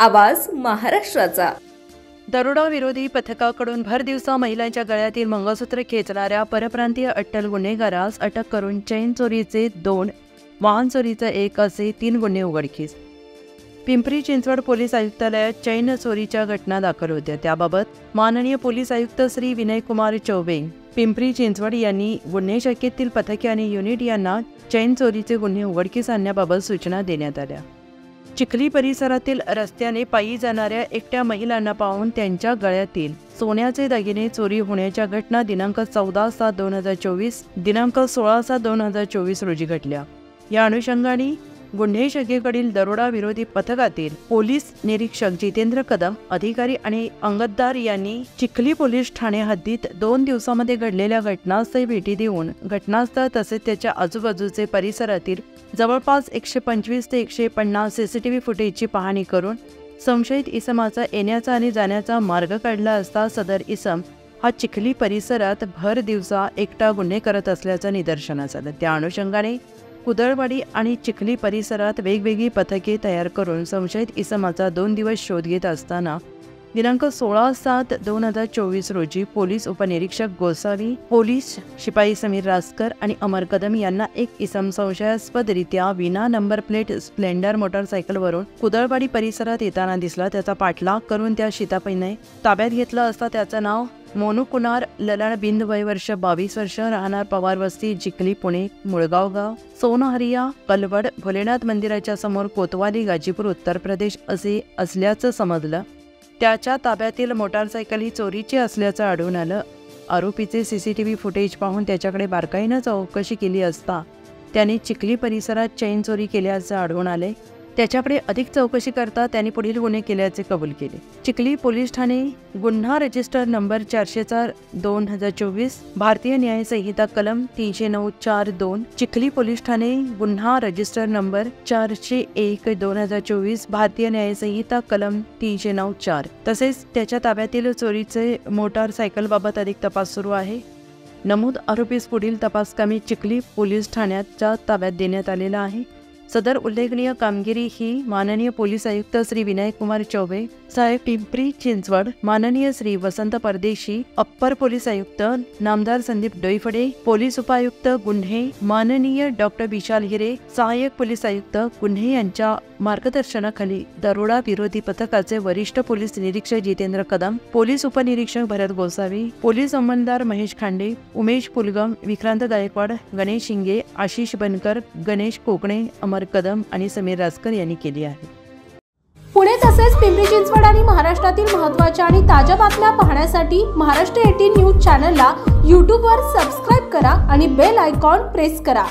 आवाज महाराष्ट्राचा। दरोडा विरोधी पथकाकडून भर दिवसा महिलांच्या गळ्यातील मंगळसूत्र खेचणाऱ्या परप्रांतीय अट्टल गुन्हेगारास अटक करून चैन चोरीचे 2, वाहन चोरीचे 1 असे 3 गुन्हे उघडकीस। पिंपरी चिंचवड पोलीस आयुक्तालयात चैन चोरीच्या घटना दाखल होत्या। त्याबाबत माननीय पोलीस आयुक्त श्री विनयकुमार चौबे, पिंपरी चिंचवड यांनी गुन्हे शाखेतील पथके आणि युनिट यांना चैन चोरीचे गुन्हे उघडकीस आणण्याबाबत सूचना देण्यात आल्या। चिखली परिसरातील रस्त्याने पायी जाणाऱ्या एकट्या महिलांना पाहून त्यांच्या गळ्यातील सोन्याचे दागिने चोरी होण्याच्या घटना दिनांक 14/7/2024, दिनांक 16/7/2024 रोजी घडल्या। या अनुषंगाने गुन्हे शाखेकडील दरोडा विरोधी पथकातील पोलीस निरीक्षक जितेंद्र कदम, अधिकारी आणि अंगतदार यांनी चिखली पोलीस ठाणे हद्दीत 2 दिवसांमध्ये घडलेल्या घटनास्थळी भेटी देऊन घटनास्थळ तसेच त्याच्या आजूबाजूचे परिसरातील जवळपास 125 ते 150 CCTV फुटेजची पाहणी करून संशयित इसमाचा येण्याचा आणि जाण्याचा मार्ग काढला असता सदर इसम हा चिखली परिसरात भर दिवसा एकटा गुन्हे करत असल्याचं निदर्शनास आलं। त्या अनुषंगाने कुदळवाडी आणि चिखली परिसरात वेगवेगळी पथके तयार करून संशयित इसमाचा 2 दिवस शोध घेत असताना दिनांक 16/7/2024 रोजी पोलीस उपनिरीक्षक गोसावी, पोलीस शिपाई समीर रासकर आणि अमर कदम यांना एक इसम संशयास्पदरित्या विना नंबर प्लेट स्प्लेंडर मोटरसायकलवरून कुदळवाडी परिसरात येताना दिसला। त्याचा पाठलाग करून त्या शितापीने ताब्यात घेतलं असता त्याचं नाव मोनू कुनार ललाड बिंद, वय वर्ष 22 वर्ष, राहणार पवार वस्ती, चिखली, पुणे, मुळगाव गाव, सोनहरिया, कलवड, भोलेनाथ मंदिराच्या समोर, कोतवाली, गाजीपूर, उत्तर प्रदेश असे असल्याचं समजलं। त्याच्या ताब्यातील मोटारसायकल ही चोरीची असल्याचं आढळून आलं। आरोपीचे CCTV फुटेज पाहून त्याच्याकडे बारकाईनं चौकशी केली असता त्याने चिखली परिसरात चैन चोरी केल्याचं आढळून आले। त्याच्याकडे अधिक चौकशी करता त्यांनी पुढील गुन्हे केल्याचे कबूल केले। चिखली पोलीस ठाणे गुन्हा रजिस्टर नंबर 404/2024, भारतीय न्याय संहिता कलम 309(4)(2), चिखली पोलीस ठाणे गुन्हा रजिस्टर नंबर 401/2024, भारतीय न्याय संहिता कलम 309(4). तसेच त्याच्या ताब्यातील चोरीचे मोटारसायकलबाबत अधिक तपास सुरू आहे। नमूद आरोपीस पुढील तपासकामी चिखली पोलीस ठाण्याच्या ताब्यात देण्यात आलेला आहे। सदर उल्लेखनीय कामगिरी ही माननीय पोलीस आयुक्त श्री विनयकुमार चौबे साहेब, पिंपरी चिंचवड, माननीय श्री वसंत परदेशी, अप्पर पोलीस आयुक्त नामदार संदीप डोईफडे, पोलीस उपायुक्त गुन्हे माननीय डॉक्टर विशाल हिरे, सहाय्यक पोलीस आयुक्त गुन्हे यांच्या मार्गदर्शनाखाली दरोडा विरोधी पथकाचे वरिष्ठ पोलीस निरीक्षक जितेंद्र कदम, पोलीस उपनिरीक्षक भरत गोसावी, पोलीस अंमलदार महेश खांडे, उमेश पुलगम, विक्रांत गायकवाड, गणेश शिंगे, आशिष बनकर, गणेश कोकणे, अमर कदम आणि समीर रासकर यांनी केली आहे। पुणे तसेच पिंपरी चिंचवड आणि महाराष्ट्रातील महत्त्वाच्या आणि ताज्या बातम्या पाहण्यासाठी महाराष्ट्र 18 न्यूज चॅनलला YouTube वर सबस्क्राइब करा आणि बेल आयकॉन प्रेस करा।